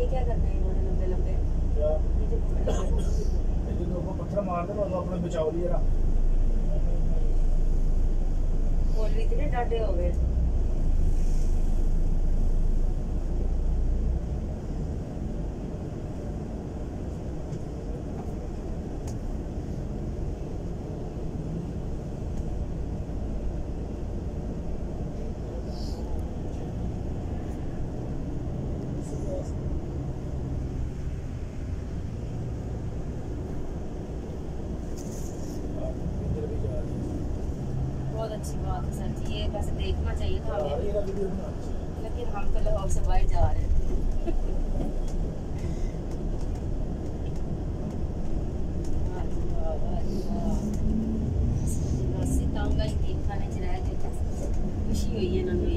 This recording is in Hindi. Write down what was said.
ये क्या करते हैं इन्होंने लंबे लंबे क्या ये जो पकड़ ये जो ऊपर पत्थर मार दे तो अपने बचाव लिए ना मौलवी इतने डांटे हो गए। बहुत अच्छी बात है सर जी, ये वैसे देखना चाहिए था हमें, लेकिन हम तो लाहौर से बाहर जा रहे थे। तांगा ही खाने च रह गए खुशी हुई है इन्होंने